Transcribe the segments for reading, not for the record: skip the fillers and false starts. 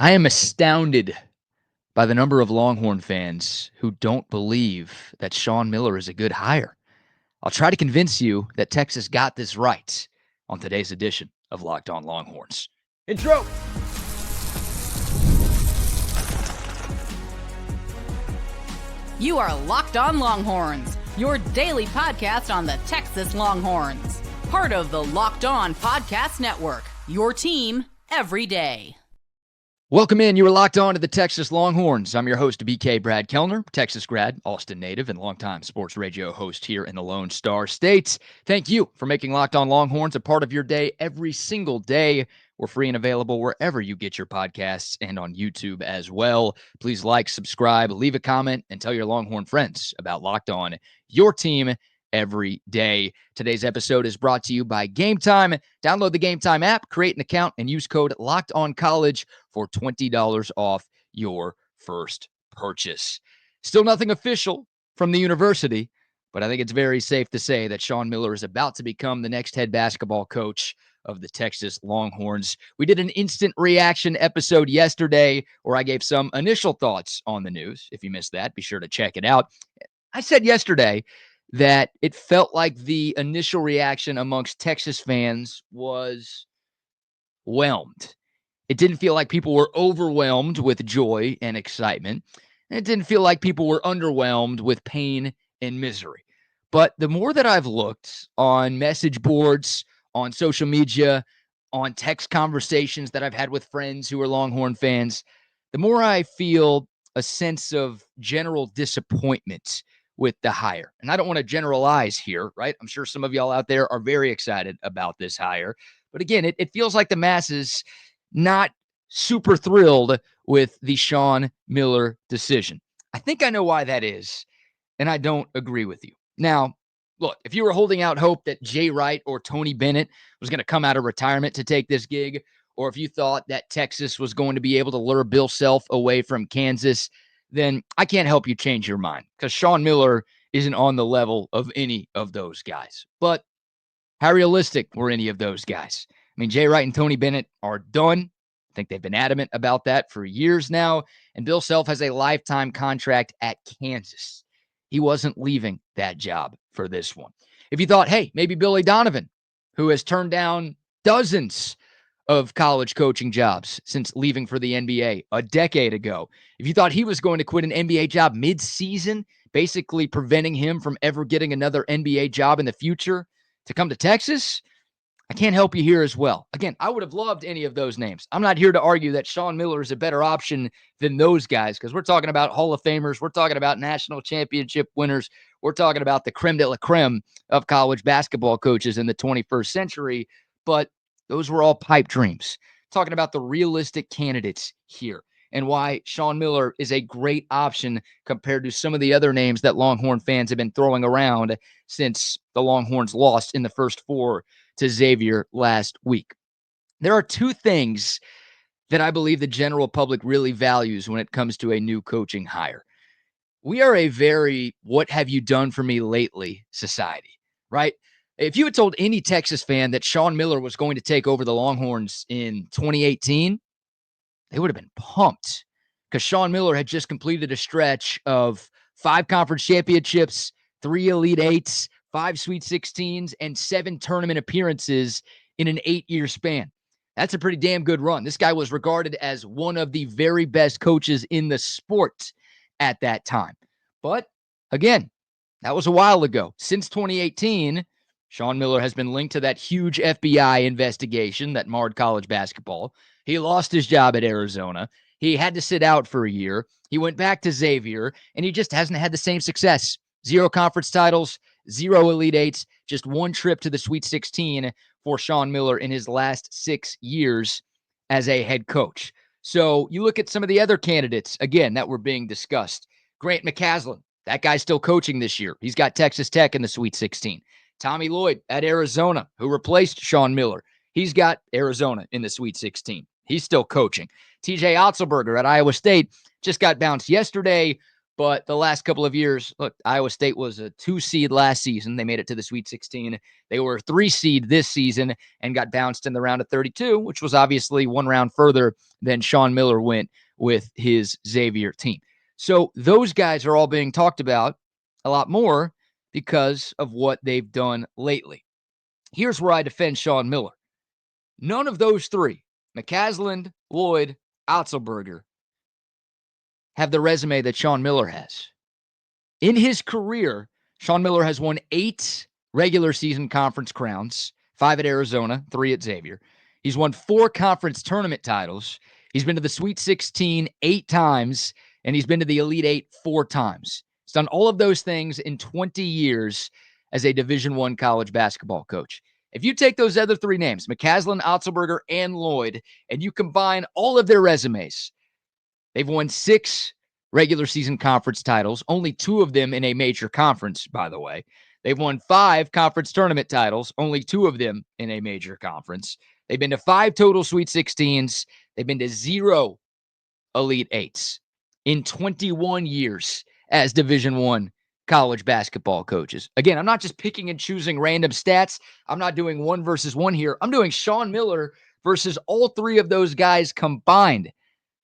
I am astounded by the number of Longhorn fans who don't believe that Shawn Miller is a good hire. I'll try to convince you that Texas got this right on today's edition of Locked On Longhorns. Intro! You are Locked On Longhorns, your daily podcast on the Texas Longhorns. Part of the Locked On Podcast Network, your team every day. Welcome in. You are locked on to the Texas Longhorns. I'm your host, BK Brad Kellner, Texas grad, Austin native, and longtime sports radio host here in the Lone Star State. Thank you for making Locked On Longhorns a part of your day every single day. We're free and available wherever you get your podcasts and on YouTube as well. Please like, subscribe, leave a comment, and tell your Longhorn friends about Locked On, your team every day. Today's episode is brought to you by Game Time. Download the Game Time app, create an account, and use code LOCKEDONCollege for $20 off your first purchase. Still nothing official from the university, but I think it's very safe to say that Shawn Miller is about to become the next head basketball coach of the Texas Longhorns. We did an instant reaction episode yesterday where I gave some initial thoughts on the news. If you missed that, be sure to check it out. I said yesterday that it felt like the initial reaction amongst Texas fans was whelmed. It didn't feel like people were overwhelmed with joy and excitement. And it didn't feel like people were underwhelmed with pain and misery. But the more that I've looked on message boards, on social media, on text conversations that I've had with friends who are Longhorn fans, the more I feel a sense of general disappointment with the hire. And I don't want to generalize here, right? I'm sure some of y'all out there are very excited about this hire. But again, it feels like the masses not super thrilled with the Shawn Miller decision. I think I know why that is, and I don't agree with you. Now, look, if you were holding out hope that Jay Wright or Tony Bennett was going to come out of retirement to take this gig, or if you thought that Texas was going to be able to lure Bill Self away from Kansas, then I can't help you change your mind because Shawn Miller isn't on the level of any of those guys. But how realistic were any of those guys? I mean, Jay Wright and Tony Bennett are done. I think they've been adamant about that for years now. And Bill Self has a lifetime contract at Kansas. He wasn't leaving that job for this one. If you thought, hey, maybe Billy Donovan, who has turned down dozens of college coaching jobs since leaving for the NBA a decade ago, if you thought he was going to quit an NBA job mid-season, basically preventing him from ever getting another NBA job in the future to come to Texas, I can't help you here as well. Again, I would have loved any of those names. I'm not here to argue that Shawn Miller is a better option than those guys because we're talking about Hall of Famers. We're talking about national championship winners. We're talking about the creme de la creme of college basketball coaches in the 21st century. But those were all pipe dreams. Talking about the realistic candidates here and why Shawn Miller is a great option compared to some of the other names that Longhorn fans have been throwing around since the Longhorns lost in the first four to Xavier last week. There are two things that I believe the general public really values when it comes to a new coaching hire. We are a very what have you done for me lately society, right? If you had told any Texas fan that Shawn Miller was going to take over the Longhorns in 2018, they would have been pumped because Shawn Miller had just completed a stretch of 5 conference championships, 3 Elite Eights, 5 Sweet 16s, and 7 tournament appearances in an 8-year span. That's a pretty damn good run. This guy was regarded as one of the very best coaches in the sport at that time. But again, that was a while ago. Since 2018, Shawn Miller has been linked to that huge FBI investigation that marred college basketball. He lost his job at Arizona. He had to sit out for a year. He went back to Xavier, and he just hasn't had the same success. 0 conference titles, 0 Elite Eights, just 1 trip to the Sweet 16 for Shawn Miller in his last 6 years as a head coach. So you look at some of the other candidates, again, that were being discussed. Grant McCasland, that guy's still coaching this year. He's got Texas Tech in the Sweet 16. Tommy Lloyd at Arizona, who replaced Shawn Miller. He's got Arizona in the Sweet 16. He's still coaching. TJ Otzelberger at Iowa State just got bounced yesterday, But the last couple of years, look, Iowa State was a 2 seed last season. They made it to the Sweet 16. They were a 3 seed this season and got bounced in the round of 32, which was obviously one round further than Shawn Miller went with his Xavier team. So those guys are all being talked about a lot more because of what they've done lately. Here's where I defend Shawn Miller. None of those three, McCasland, Lloyd, Otzelberger, have the resume that Shawn Miller has. In his career, Shawn Miller has won 8 regular season conference crowns, 5 at Arizona, 3 at Xavier. He's won 4 conference tournament titles. He's been to the Sweet 16 8 times, and he's been to the Elite 8 4 times. He's done all of those things in 20 years as a Division I college basketball coach. If you take those other 3 names, McCasland, Otzelberger, and Lloyd, and you combine all of their resumes, they've won 6 regular season conference titles, only 2 of them in a major conference, by the way. They've won 5 conference tournament titles, only 2 of them in a major conference. They've been to 5 total Sweet 16s. They've been to 0 Elite 8s in 21 years as Division I college basketball coaches. Again, I'm not just picking and choosing random stats. I'm not doing 1 versus 1 here. I'm doing Shawn Miller versus all 3 of those guys combined.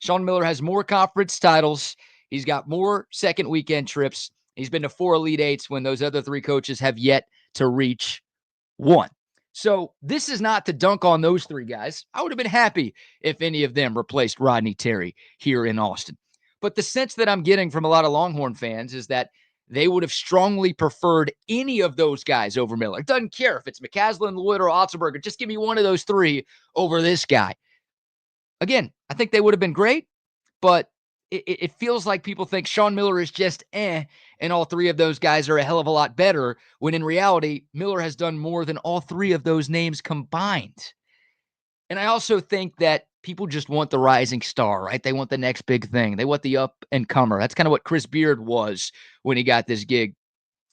Shawn Miller has more conference titles. He's got more second weekend trips. He's been to 4 Elite 8s when those other 3 coaches have yet to reach 1. So this is not to dunk on those 3 guys. I would have been happy if any of them replaced Rodney Terry here in Austin. But the sense that I'm getting from a lot of Longhorn fans is that they would have strongly preferred any of those guys over Miller. It doesn't care if it's McCasland, Lloyd, or Otzelberger. Just give me one of those 3 over this guy. Again, I think they would have been great, but it feels like people think Shawn Miller is just and all 3 of those guys are a hell of a lot better, when in reality, Miller has done more than all 3 of those names combined. And I also think that people just want the rising star, right? They want the next big thing. They want the up-and-comer. That's kind of what Chris Beard was when he got this gig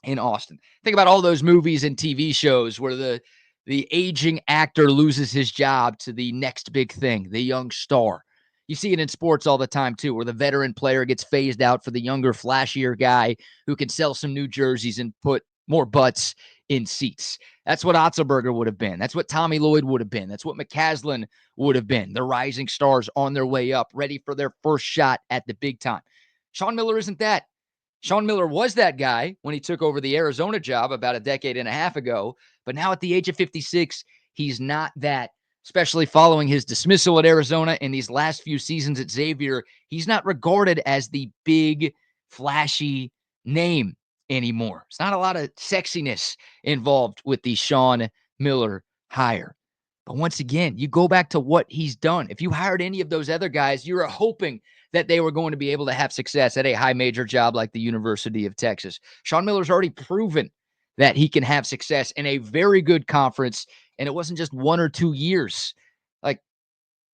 in Austin. Think about all those movies and TV shows where the aging actor loses his job to the next big thing, the young star. You see it in sports all the time, too, where the veteran player gets phased out for the younger, flashier guy who can sell some new jerseys and put more butts in seats. That's what Otzelberger would have been. That's what Tommy Lloyd would have been. That's what McCasland would have been. The rising stars on their way up, ready for their first shot at the big time. Shawn Miller isn't that. Shawn Miller was that guy when he took over the Arizona job about a decade and a half ago, but now at the age of 56, he's not that. Especially following his dismissal at Arizona and these last few seasons at Xavier, he's not regarded as the big, flashy name anymore. There's not a lot of sexiness involved with the Shawn Miller hire. But once again, you go back to what he's done. If you hired any of those other guys, you were hoping that they were going to be able to have success at a high major job like the University of Texas. Shawn Miller's already proven that he can have success in a very good conference. And it wasn't just 1 or 2 years. Like,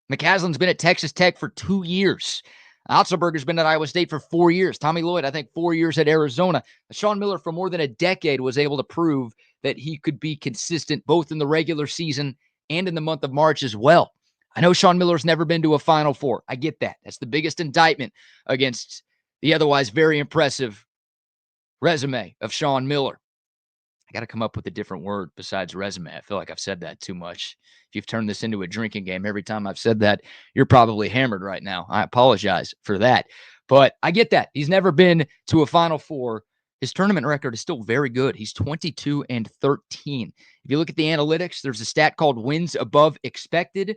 McCasland's been at Texas Tech for 2 years. Otzelberger's been at Iowa State for 4 years. Tommy Lloyd, I think, 4 years at Arizona. Shawn Miller, for more than a decade, was able to prove that he could be consistent both in the regular season and in the month of March as well. I know Shawn Miller's never been to a Final Four. I get that. That's the biggest indictment against the otherwise very impressive resume of Shawn Miller. I got to come up with a different word besides resume. I feel like I've said that too much. If you've turned this into a drinking game, every time I've said that, you're probably hammered right now. I apologize for that. But I get that. He's never been to a Final Four. His tournament record is still very good. He's 22-13. If you look at the analytics, there's a stat called wins above expected,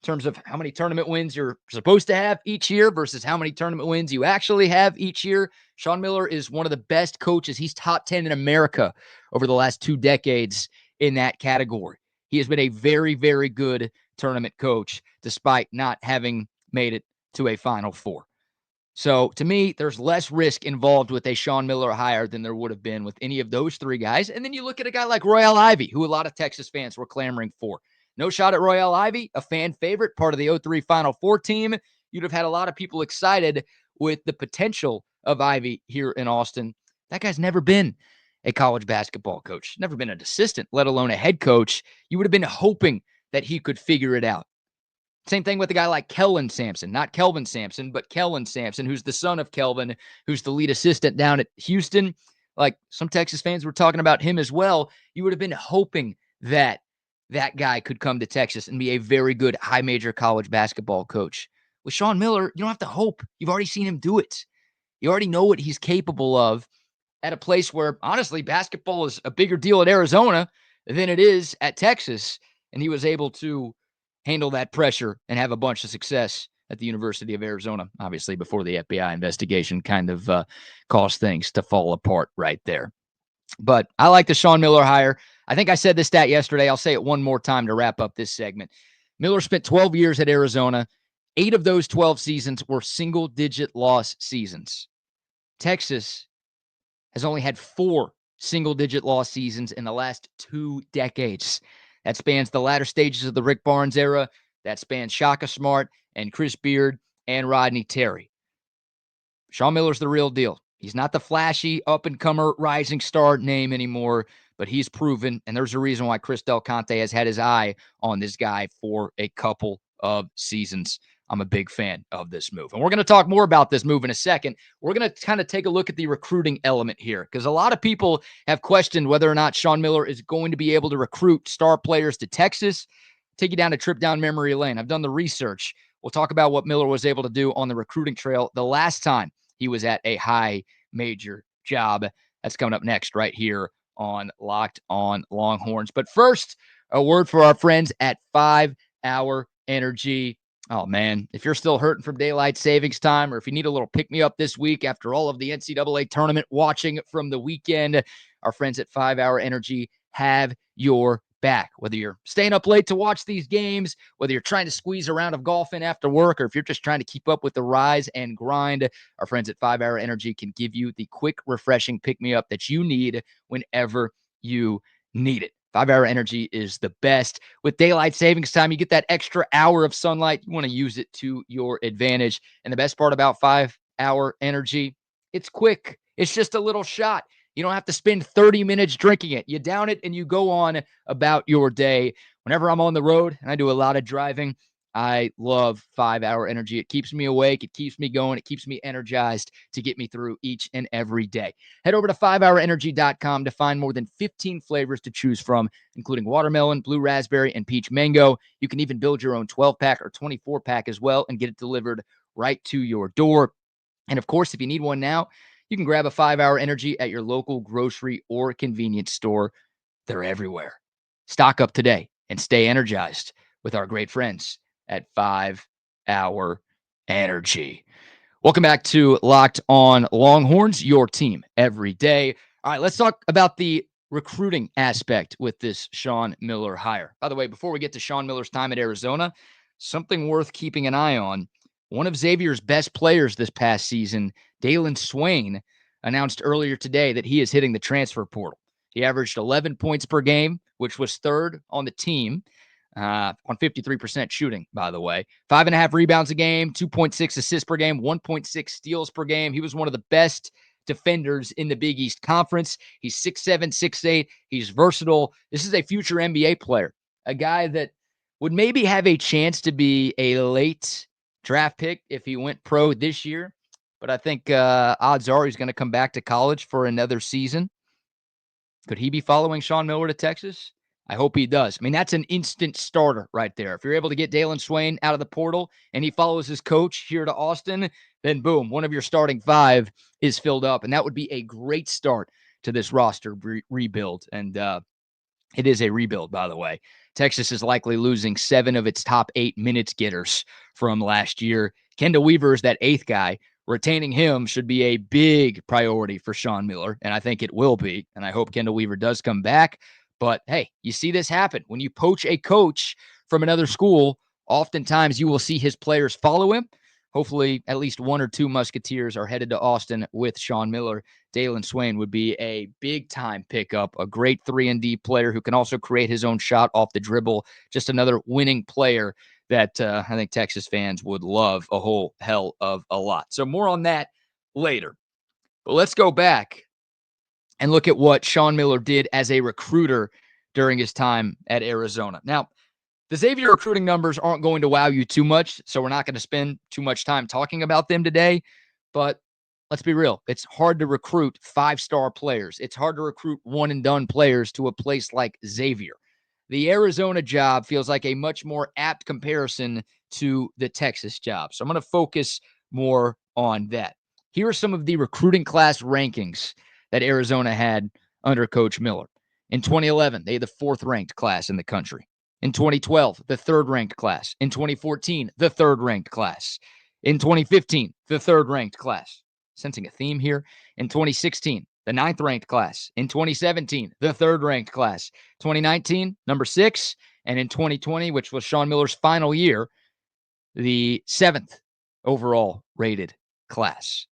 in terms of how many tournament wins you're supposed to have each year versus how many tournament wins you actually have each year. Shawn Miller is one of the best coaches. He's top 10 in America over the last 2 decades in that category. He has been a very, very good tournament coach despite not having made it to a Final Four. So to me, there's less risk involved with a Shawn Miller hire than there would have been with any of those 3 guys. And then you look at a guy like Royale Ivey, who a lot of Texas fans were clamoring for. No shot at Royale Ivey, a fan favorite, part of the 03 Final Four team. You'd have had a lot of people excited with the potential of Ivey here in Austin. That guy's never been a college basketball coach, never been an assistant, let alone a head coach. You would have been hoping that he could figure it out. Same thing with a guy like Kellen Sampson, not Kelvin Sampson, but Kellen Sampson, who's the son of Kelvin, who's the lead assistant down at Houston. Like some Texas fans were talking about him as well. You would have been hoping that that guy could come to Texas and be a very good high major college basketball coach. With Shawn Miller, you don't have to hope. You've already seen him do it. You already know what he's capable of at a place where, honestly, basketball is a bigger deal at Arizona than it is at Texas. And he was able to handle that pressure and have a bunch of success at the University of Arizona, obviously, before the FBI investigation kind of caused things to fall apart right there. But I like the Shawn Miller hire. I think I said this stat yesterday. I'll say it one more time to wrap up this segment. Miller spent 12 years at Arizona. 8 of those 12 seasons were single-digit loss seasons. Texas has only had 4 single-digit loss seasons in the last 2 decades. That spans the latter stages of the Rick Barnes era. That spans Shaka Smart and Chris Beard and Rodney Terry. Shawn Miller's the real deal. He's not the flashy up-and-comer rising star name anymore, but he's proven, and there's a reason why Chris Del Conte has had his eye on this guy for a couple of seasons. I'm a big fan of this move. And we're going to talk more about this move in a second. We're going to kind of take a look at the recruiting element here because a lot of people have questioned whether or not Shawn Miller is going to be able to recruit star players to Texas. Take you down a trip down memory lane. I've done the research. We'll talk about what Miller was able to do on the recruiting trail the last time he was at a high major job. That's coming up next right here on Locked On Longhorns. But first, a word for our friends at 5 Hour Energy. Oh, man, if you're still hurting from daylight savings time or if you need a little pick-me-up this week after all of the NCAA tournament watching from the weekend, our friends at 5 Hour Energy have your back. Whether you're staying up late to watch these games, whether you're trying to squeeze a round of golf in after work, or if you're just trying to keep up with the rise and grind, our friends at 5 Hour Energy can give you the quick, refreshing pick-me-up that you need whenever you need it. 5 Hour Energy is the best. With daylight savings time, you get that extra hour of sunlight. You want to use it to your advantage. And the best part about 5 Hour Energy, it's quick. It's just a little shot. You don't have to spend 30 minutes drinking it. You down it and you go on about your day. Whenever I'm on the road, and I do a lot of driving, I love 5 Hour Energy. It keeps me awake. It keeps me going. It keeps me energized to get me through each and every day. Head over to 5hourenergy.com to find more than 15 flavors to choose from, including watermelon, blue raspberry, and peach mango. You can even build your own 12-pack or 24-pack as well and get it delivered right to your door. And of course, if you need one now, you can grab a 5 Hour Energy at your local grocery or convenience store. They're everywhere. Stock up today and stay energized with our great friends at 5 Hour Energy. Welcome back to Locked On Longhorns, your team every day. All right, let's talk about the recruiting aspect with this Shawn Miller hire. By the way, before we get to Shawn Miller's time at Arizona, something worth keeping an eye on. One of Xavier's best players this past season, Dalen Swain, announced earlier today that he is hitting the transfer portal. He averaged 11 points per game, which was third on the team. On 53% shooting, by the way. 5.5 rebounds a game, 2.6 assists per game, 1.6 steals per game. He was one of the best defenders in the Big East Conference. He's 6'7", 6'8". He's versatile. This is a future NBA player, a guy that would maybe have a chance to be a late draft pick if he went pro this year. But I think odds are he's going to come back to college for another season. Could he be following Shawn Miller to Texas? I hope he does. I mean, that's an instant starter right there. If you're able to get Dalen Swain out of the portal and he follows his coach here to Austin, then boom, one of your starting 5 is filled up. And that would be a great start to this roster rebuild. And it is a rebuild, by the way. Texas is likely losing 7 of its top 8 minutes getters from last year. Kendall Weaver is that 8th guy. Retaining him should be a big priority for Shawn Miller, and I think it will be. And I hope Kendall Weaver does come back. But hey, you see this happen. When you poach a coach from another school, oftentimes you will see his players follow him. Hopefully, at least 1 or 2 Musketeers are headed to Austin with Shawn Miller. Dalen Swain would be a big-time pickup, a great 3-and-D player who can also create his own shot off the dribble. Just another winning player that I think Texas fans would love a whole hell of a lot. So more on that later. But let's go back and look at what Shawn Miller did as a recruiter during his time at Arizona. Now, The Xavier recruiting numbers aren't going to wow you too much, so we're not going to spend too much time talking about them today. But let's be real. It's hard to recruit 5-star players. It's hard to recruit one-and-done players to a place like Xavier. The Arizona job feels like a much more apt comparison to the Texas job. So I'm going to focus more on that. Here are some of the recruiting class rankings that Arizona had under Coach Miller. In 2011, they had the 4th-ranked class in the country. In 2012, the 3rd-ranked class. In 2014, the 3rd-ranked class. In 2015, the 3rd-ranked class. Sensing a theme here. In 2016, the 9th-ranked class. In 2017, the 3rd-ranked class. 2019, number 6. And in 2020, which was Shawn Miller's final year, the 7th overall rated class.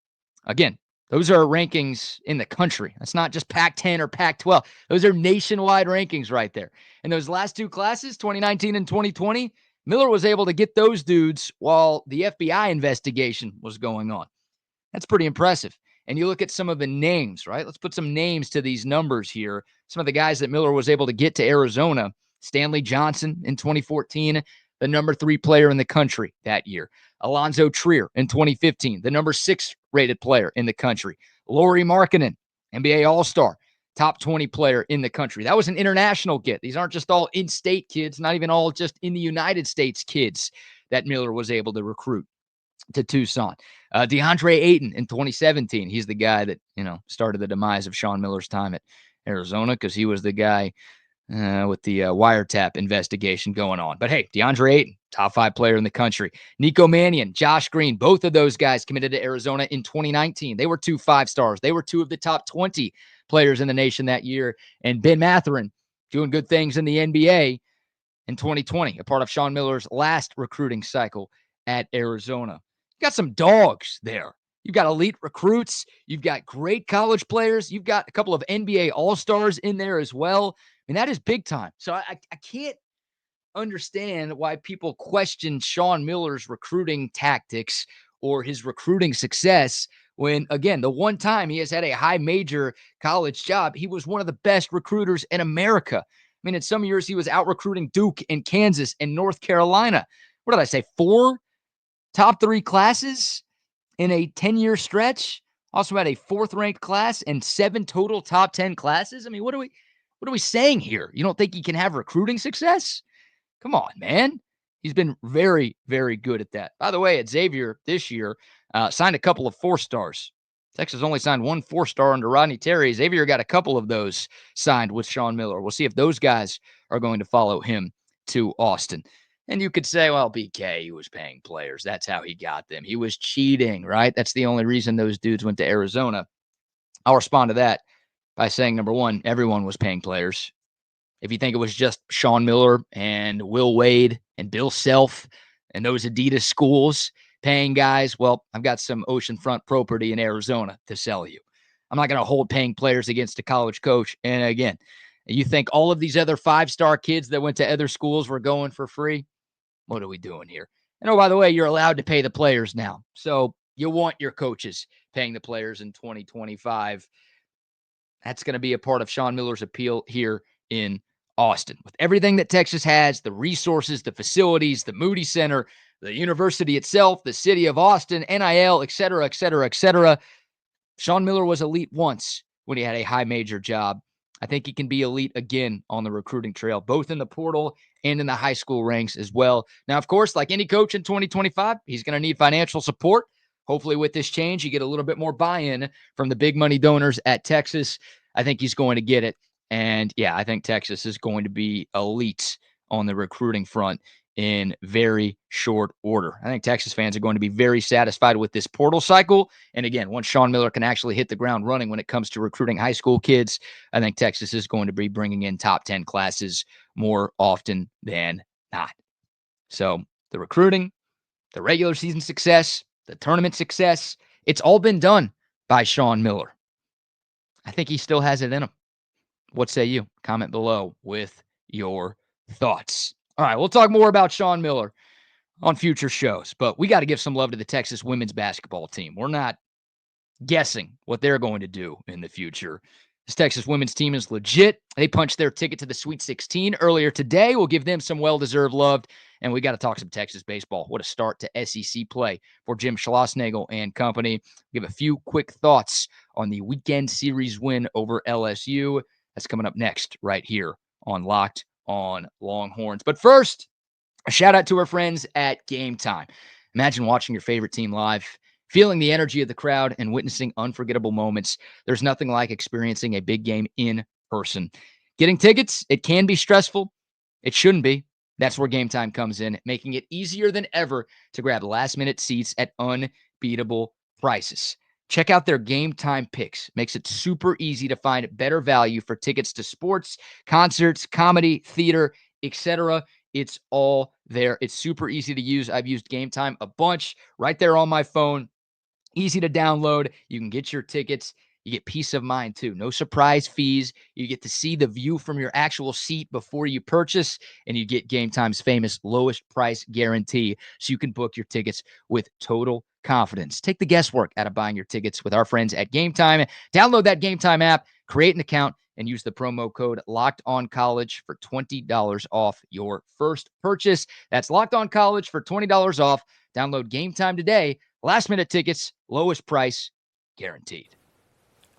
Again, those are rankings in the country. That's not just Pac-10 or Pac-12. Those are nationwide rankings right there. And those last 2 classes, 2019 and 2020, Miller was able to get those dudes while the FBI investigation was going on. That's pretty impressive. And you look at some of the names, right? Let's put some names to these numbers here. Some of the guys that Miller was able to get to Arizona. Stanley Johnson in 2014, the number 3 player in the country that year. Alonzo Trier in 2015, the number 6 rated player in the country. Lauri Markkanen, NBA All-Star, top 20 player in the country. That was an international get. These aren't just all in-state kids, not even all just in the United States kids that Miller was able to recruit to Tucson. DeAndre Ayton in 2017. He's the guy that, started the demise of Shawn Miller's time at Arizona because he was the guy with the wiretap investigation going on. But hey, DeAndre Ayton, top 5 player in the country. Nico Mannion, Josh Green, both of those guys committed to Arizona in 2019. They were 2 5-stars. They were 2 of the top 20 players in the nation that year. And Ben Mathurin doing good things in the NBA in 2020, a part of Shawn Miller's last recruiting cycle at Arizona. You got some dogs there. You've got elite recruits. You've got great college players. You've got a couple of NBA All-Stars in there as well. I mean, that is big time. So I can't understand why people question Shawn Miller's recruiting tactics or his recruiting success when, again, the one time he has had a high major college job, he was one of the best recruiters in America. I mean, in some years, he was out recruiting Duke and Kansas and North Carolina. What did I say? 4 top 3 classes in a 10-year stretch. Also had a 4th-ranked class and 7 total top 10 classes. I mean, what are we saying here? You don't think he can have recruiting success? Come on, man. He's been very, very good at that. By the way, at Xavier this year, signed a couple of 4-stars. Texas only signed 1 4-star under Rodney Terry. Xavier got a couple of those signed with Shawn Miller. We'll see if those guys are going to follow him to Austin. And you could say, well, BK, he was paying players. That's how he got them. He was cheating, right? That's the only reason those dudes went to Arizona. I'll respond to that by saying, number one, everyone was paying players. If you think it was just Shawn Miller and Will Wade and Bill Self and those Adidas schools paying guys, well, I've got some oceanfront property in Arizona to sell you. I'm not going to hold paying players against a college coach. And again, you think all of these other 5-star kids that went to other schools were going for free? What are we doing here? And oh, by the way, you're allowed to pay the players now. So you want your coaches paying the players in 2025. That's going to be a part of Shawn Miller's appeal here in Austin. With everything that Texas has, the resources, the facilities, the Moody Center, the university itself, the city of Austin, NIL, et cetera, et cetera, et cetera. Shawn Miller was elite once when he had a high major job. I think he can be elite again on the recruiting trail, both in the portal and in the high school ranks as well. Now, of course, like any coach in 2025, he's going to need financial support. Hopefully with this change, you get a little bit more buy-in from the big money donors at Texas. I think he's going to get it. And yeah, I think Texas is going to be elite on the recruiting front in very short order. I think Texas fans are going to be very satisfied with this portal cycle. And again, once Shawn Miller can actually hit the ground running when it comes to recruiting high school kids, I think Texas is going to be bringing in top 10 classes more often than not. So the recruiting, the regular season success, the tournament success, it's all been done by Shawn Miller. I think he still has it in him. What say you? Comment below with your thoughts. All right, we'll talk more about Shawn Miller on future shows, but we got to give some love to the Texas women's basketball team. We're not guessing what they're going to do in the future. This Texas women's team is legit. They punched their ticket to the Sweet 16 earlier today. We'll give them some well-deserved love. And we got to talk some Texas baseball. What a start to SEC play for Jim Schlossnagle and company. Give a few quick thoughts on the weekend series win over LSU. That's coming up next right here on Locked on Longhorns. But first, a shout out to our friends at Game Time. Imagine watching your favorite team live, feeling the energy of the crowd, and witnessing unforgettable moments. There's nothing like experiencing a big game in person. Getting tickets, it can be stressful. It shouldn't be. That's where Game Time comes in, making it easier than ever to grab last-minute seats at unbeatable prices. Check out their Game Time picks. Makes it super easy to find better value for tickets to sports, concerts, comedy, theater, etc. It's all there. It's super easy to use. I've used Game Time a bunch right there on my phone. Easy to download. You can get your tickets. You get peace of mind too. No surprise fees. You get to see the view from your actual seat before you purchase, and you get Game Time's famous lowest price guarantee, so you can book your tickets with total confidence. Take the guesswork out of buying your tickets with our friends at Game Time. Download that Game Time app, create an account, and use the promo code LOCKEDONCollege for $20 off your first purchase. That's Locked On College for $20 off. Download Game Time today. Last-minute tickets, lowest price, guaranteed.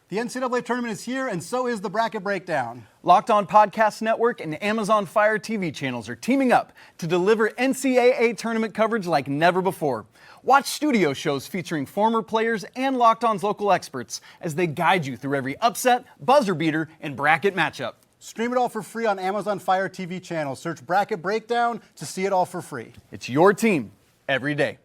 The NCAA tournament is here, and so is the bracket breakdown. Locked On Podcast Network and Amazon Fire TV channels are teaming up to deliver NCAA tournament coverage like never before. Watch studio shows featuring former players and Locked On's local experts as they guide you through every upset, buzzer beater, and bracket matchup. Stream it all for free on Amazon Fire TV channel. Search Bracket Breakdown to see it all for free. It's your team every day.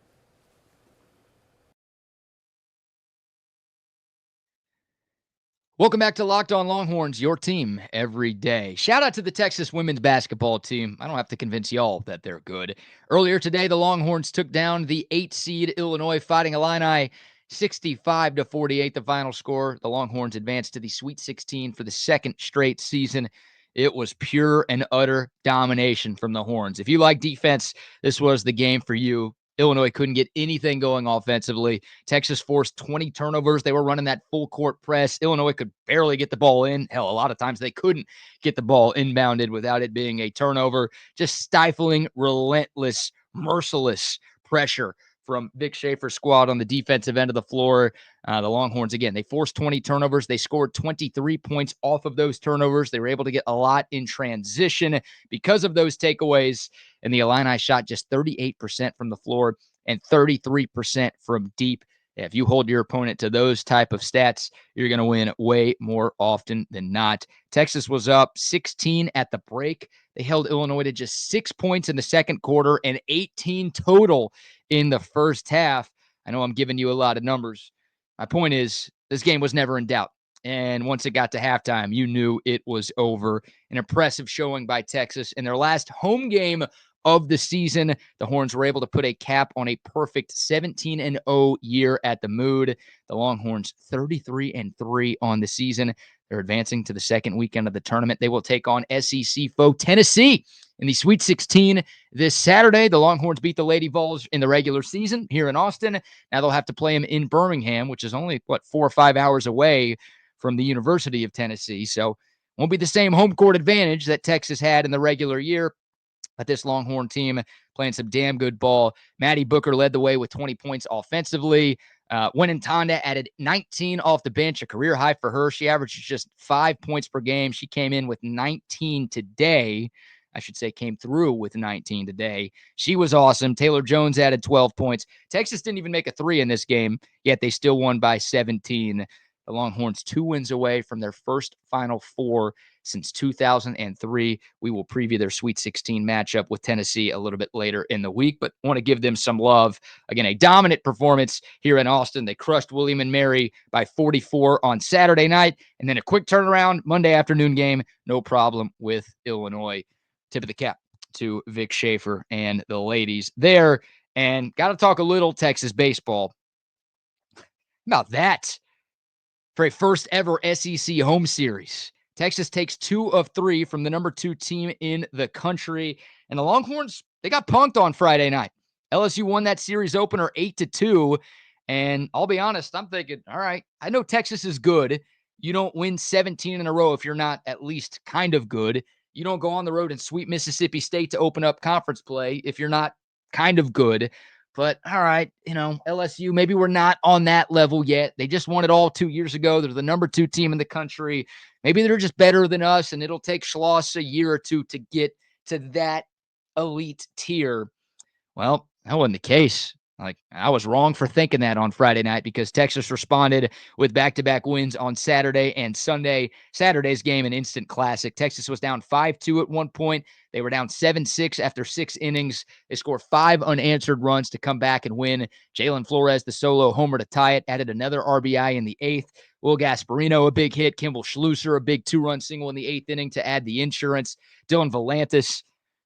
Welcome back to Locked On Longhorns, your team every day. Shout out to the Texas women's basketball team. I don't have to convince y'all that they're good. Earlier today, the Longhorns took down the 8-seed Illinois Fighting Illini, 65-48, the final score. The Longhorns advanced to the Sweet 16 for the second straight season. It was pure and utter domination from the Horns. If you like defense, this was the game for you. Illinois couldn't get anything going offensively. Texas forced 20 turnovers. They were running that full court press. Illinois could barely get the ball in. Hell, a lot of times they couldn't get the ball inbounded without it being a turnover. Just stifling, relentless, merciless pressure from Vic Schaefer's squad on the defensive end of the floor. The Longhorns, again, they forced 20 turnovers. They scored 23 points off of those turnovers. They were able to get a lot in transition because of those takeaways. And the Illini shot just 38% from the floor and 33% from deep. If you hold your opponent to those type of stats, you're going to win way more often than not. Texas was up 16 at the break. They held Illinois to just 6 points in the second quarter and 18 total in the first half. I know I'm giving you a lot of numbers. My point is, this game was never in doubt. And once it got to halftime, you knew it was over. An impressive showing by Texas in their last home game of the season. The Horns were able to put a cap on a perfect 17-0 year at the Mood. The Longhorns 33-3 on the season. They're advancing to the second weekend of the tournament. They will take on SEC foe Tennessee in the Sweet 16 this Saturday. The Longhorns beat the Lady Vols in the regular season here in Austin. Now they'll have to play them in Birmingham, which is only, 4 or 5 hours away from the University of Tennessee. So won't be the same home court advantage that Texas had in the regular year. But this Longhorn team playing some damn good ball. Maddie Booker led the way with 20 points offensively. Winnentanda added 19 off the bench, a career high for her. She averages just 5 points per game. She came in with 19 today. I should say came through with 19 today. She was awesome. Taylor Jones added 12 points. Texas didn't even make a three in this game, yet they still won by 17. The Longhorns 2 wins away from their first Final Four since 2003. We will preview their Sweet 16 matchup with Tennessee a little bit later in the week, but want to give them some love. Again, a dominant performance here in Austin. They crushed William and Mary by 44 on Saturday night, and then a quick turnaround Monday afternoon game. No problem with Illinois. Tip of the cap to Vic Schaefer and the ladies there. And got to talk a little Texas baseball. About that. For a first ever SEC home series, Texas takes 2 of 3 from the number 2 team in the country. And the Longhorns, they got punked on Friday night. LSU won that series opener 8-2. And I'll be honest, I'm thinking, all right, I know Texas is good. You don't win 17 in a row if you're not at least kind of good. You don't go on the road and sweep Mississippi State to open up conference play if you're not kind of good. But all right, LSU, maybe we're not on that level yet. They just won it all 2 years ago. They're the number 2 team in the country. Maybe they're just better than us, and it'll take Schloss a year or two to get to that elite tier. Well, that wasn't the case. I was wrong for thinking that on Friday night because Texas responded with back-to-back wins on Saturday and Sunday. Saturday's game, an instant classic. Texas was down 5-2 at one point. They were down 7-6 after 6 innings. They scored 5 unanswered runs to come back and win. Jalen Flores, the solo homer to tie it, added another RBI in the 8th. Will Gasparino, a big hit. Kimball Schlusser, a big 2-run single in the 8th inning to add the insurance. Dylan Volantis.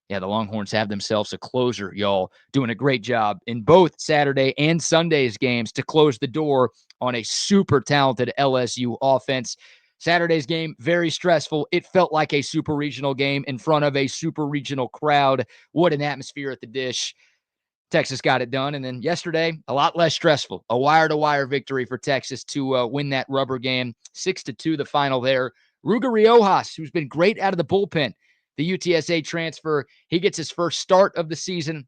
Yeah, the Longhorns have themselves a closer, y'all, doing a great job in both Saturday and Sunday's games to close the door on a super talented LSU offense. Saturday's game, very stressful. It felt like a super regional game in front of a super regional crowd. What an atmosphere at the Dish. Texas got it done. And then yesterday, a lot less stressful. A wire-to-wire victory for Texas to win that rubber game. 6-2 the final there. Ruger Riojas, who's been great out of the bullpen. The UTSA transfer, he gets his first start of the season.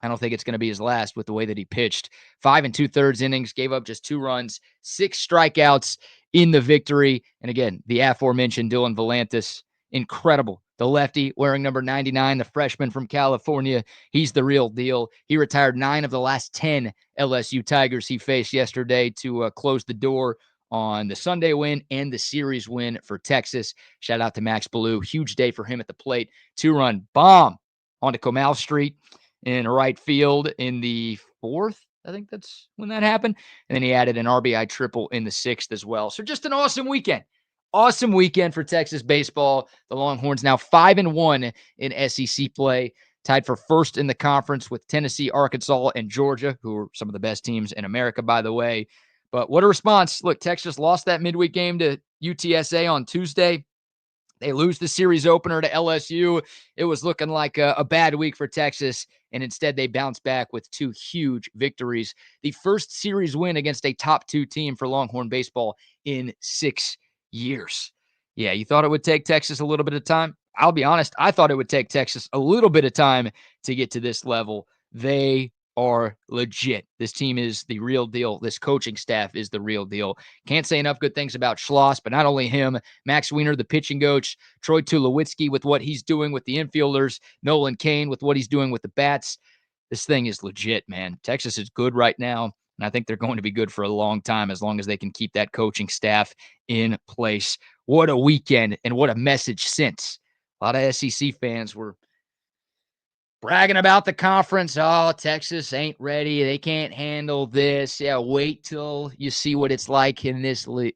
I don't think it's going to be his last with the way that he pitched. 5 2/3 innings, gave up just 2 runs, 6 strikeouts in the victory. And again, the aforementioned Dylan Volantis, incredible. The lefty wearing number 99, the freshman from California. He's the real deal. He retired 9 of the last 10 LSU Tigers he faced yesterday to close the door on the Sunday win and the series win for Texas. Shout out to Max Ballou. Huge day for him at the plate. 2-run bomb onto Comal Street in right field in the 4th. I think that's when that happened. And then he added an RBI triple in the 6th as well. So just an awesome weekend. Awesome weekend for Texas baseball. The Longhorns now 5-1 in SEC play, tied for first in the conference with Tennessee, Arkansas, and Georgia, who are some of the best teams in America, by the way. But what a response. Look, Texas lost that midweek game to UTSA on Tuesday. They lose the series opener to LSU. It was looking like a bad week for Texas, and instead they bounced back with 2 huge victories. The first series win against a top 2 team for Longhorn baseball in 6 years. Yeah, you thought it would take Texas a little bit of time? I'll be honest, I thought it would take Texas a little bit of time to get to this level. They are legit. This team is the real deal. This coaching staff is the real deal. Can't say enough good things about Schloss, but not only him, Max Wiener, the pitching coach, Troy Tulowitzki with what he's doing with the infielders, Nolan Cain with what he's doing with the bats. This thing is legit, man. Texas is good right now, and I think they're going to be good for a long time as long as they can keep that coaching staff in place. What a weekend and what a message since. A lot of SEC fans were bragging about the conference. Oh, Texas ain't ready. They can't handle this. Yeah, wait till you see what it's like in this league.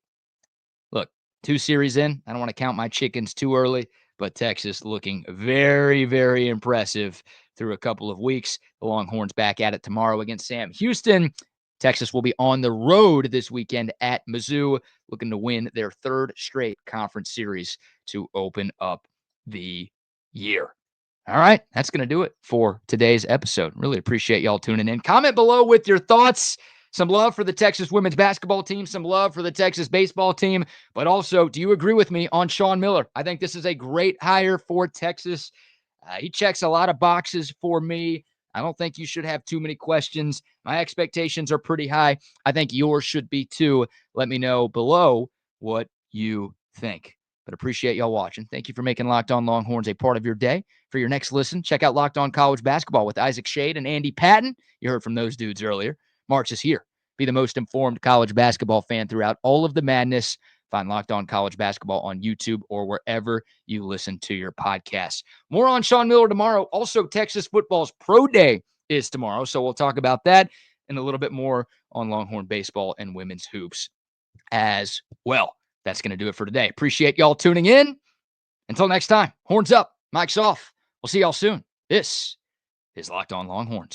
Look, 2 series in. I don't want to count my chickens too early, but Texas looking very, very impressive through a couple of weeks. The Longhorns back at it tomorrow against Sam Houston. Texas will be on the road this weekend at Mizzou, looking to win their 3rd straight conference series to open up the year. All right, that's going to do it for today's episode. Really appreciate y'all tuning in. Comment below with your thoughts. Some love for the Texas women's basketball team, some love for the Texas baseball team, but also, do you agree with me on Shawn Miller? I think this is a great hire for Texas. He checks a lot of boxes for me. I don't think you should have too many questions. My expectations are pretty high. I think yours should be too. Let me know below what you think. But appreciate y'all watching. Thank you for making Locked On Longhorns a part of your day. For your next listen, check out Locked On College Basketball with Isaac Shade and Andy Patton. You heard from those dudes earlier. March is here. Be the most informed college basketball fan throughout all of the madness. Find Locked On College Basketball on YouTube or wherever you listen to your podcasts. More on Shawn Miller tomorrow. Also, Texas football's Pro Day is tomorrow, so we'll talk about that and a little bit more on Longhorn baseball and women's hoops as well. That's going to do it for today. Appreciate y'all tuning in. Until next time, horns up, mic's off. We'll see y'all soon. This is Locked On Longhorns.